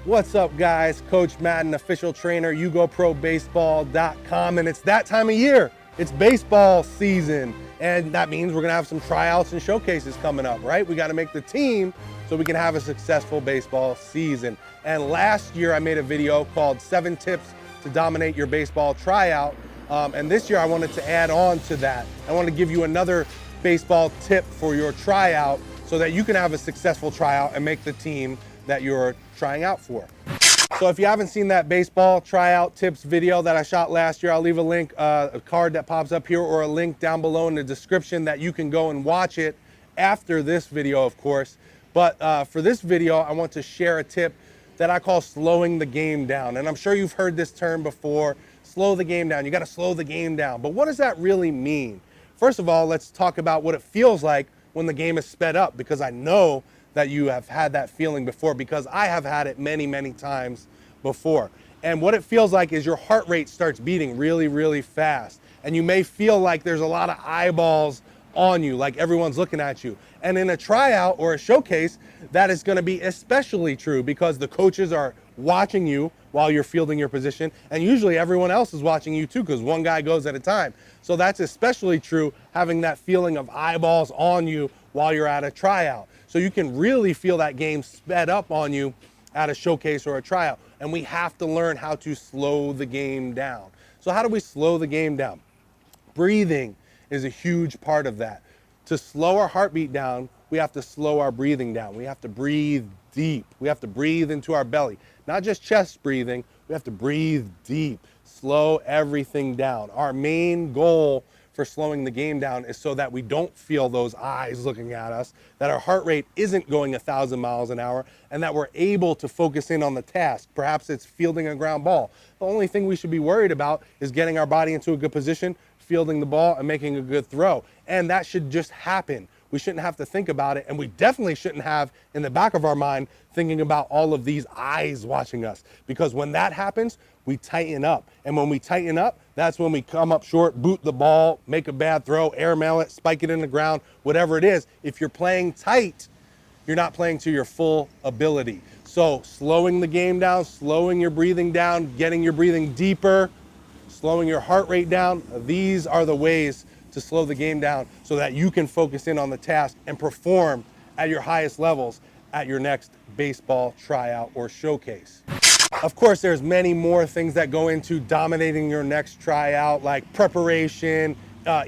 What's up, guys? Coach Madden, official trainer, YouGoProBaseball.com, and it's that time of year. It's baseball season, and that means we're gonna have some tryouts and showcases coming up, right? We gotta make the team so we can have a successful baseball season. And last year I made a video called 7 Tips to Dominate Your Baseball Tryout, and this year I wanted to add on to that. I want to give you another baseball tip for your tryout so that you can have a successful tryout and make the team that you're trying out for. So if you haven't seen that baseball tryout tips video that I shot last year, I'll leave a link, a card that pops up here, or a link down below in the description that you can go and watch it after this video, of course. But for this video, I want to share a tip that I call slowing the game down. And I'm sure you've heard this term before, slow the game down. You gotta slow the game down. But what does that really mean? First of all, let's talk about what it feels like when the game is sped up, because I know that you have had that feeling before, because I have had it many, many times before. And what it feels like is your heart rate starts beating really, really fast. And you may feel like there's a lot of eyeballs on you, like everyone's looking at you. And in a tryout or a showcase, that is gonna be especially true because the coaches are watching you while you're fielding your position. And usually everyone else is watching you too, because one guy goes at a time. So that's especially true, having that feeling of eyeballs on you while you're at a tryout. So you can really feel that game sped up on you at a showcase or a tryout. And we have to learn how to slow the game down. So how do we slow the game down? Breathing is a huge part of that. To slow our heartbeat down, we have to slow our breathing down. We have to breathe deep. We have to breathe into our belly. Not just chest breathing, we have to breathe deep. Slow everything down. Our main goal for slowing the game down is so that we don't feel those eyes looking at us, that our heart rate isn't going 1,000 miles an hour, and that we're able to focus in on the task. Perhaps it's fielding a ground ball. The only thing we should be worried about is getting our body into a good position, fielding the ball, and making a good throw. And that should just happen. We shouldn't have to think about it, and we definitely shouldn't have in the back of our mind thinking about all of these eyes watching us, because when that happens, we tighten up. And when we tighten up, that's when we come up short, boot the ball, make a bad throw, airmail it, spike it in the ground, whatever it is. If you're playing tight, you're not playing to your full ability. So slowing the game down, slowing your breathing down, getting your breathing deeper, slowing your heart rate down, these are the ways to slow the game down so that you can focus in on the task and perform at your highest levels at your next baseball tryout or showcase. Of course, there's many more things that go into dominating your next tryout, like preparation,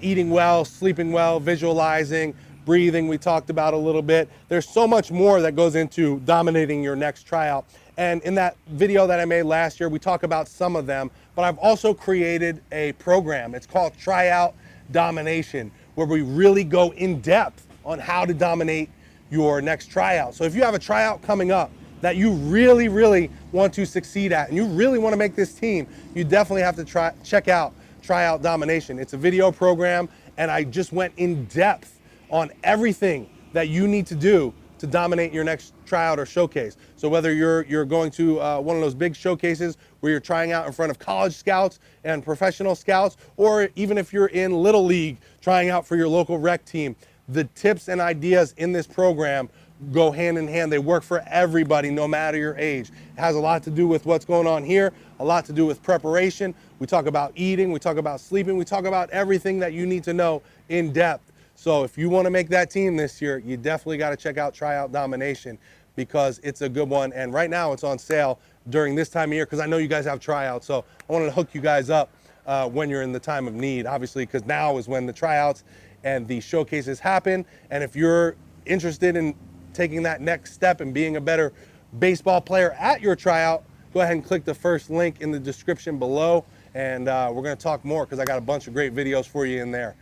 eating well, sleeping well, visualizing, breathing, we talked about a little bit. There's so much more that goes into dominating your next tryout. And in that video that I made last year, we talk about some of them, but I've also created a program. It's called Tryout Domination, where we really go in depth on how to dominate your next tryout. So if you have a tryout coming up that you really, really want to succeed at, and you really want to make this team, you definitely have to check out Tryout Domination. It's a video program, and I just went in depth on everything that you need to do to dominate your next tryout or showcase. So whether you're going to one of those big showcases where you're trying out in front of college scouts and professional scouts, or even if you're in Little League trying out for your local rec team, the tips and ideas in this program go hand in hand. They work for everybody, no matter your age. It has a lot to do with what's going on here, a lot to do with preparation. We talk about eating, we talk about sleeping, we talk about everything that you need to know in depth. So if you want to make that team this year, you definitely got to check out Tryout Domination, because it's a good one. And right now it's on sale during this time of year, because I know you guys have tryouts. So I wanted to hook you guys up when you're in the time of need, obviously, because now is when the tryouts and the showcases happen. And if you're interested in taking that next step and being a better baseball player at your tryout, go ahead and click the first link in the description below. And we're going to talk more, because I got a bunch of great videos for you in there.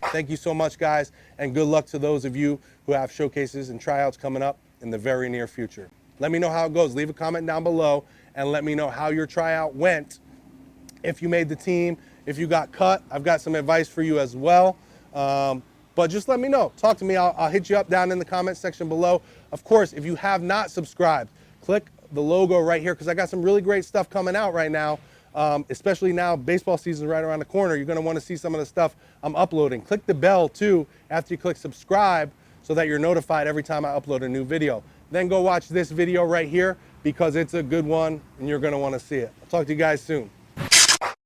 Thank you so much, guys, and good luck to those of you who have showcases and tryouts coming up in the very near future. Let me know how it goes. Leave a comment down below and let me know how your tryout went. If you made the team, if you got cut, I've got some advice for you as well. But just let me know. Talk to me. I'll hit you up down in the comment section below. Of course, if you have not subscribed, click the logo right here, because I got some really great stuff coming out right now. Especially now, baseball season is right around the corner. You're going to want to see some of the stuff I'm uploading. Click the bell too after you click subscribe, so that you're notified every time I upload a new video. then go watch this video right here because it's a good one and you're gonna wanna see it. I'll talk to you guys soon.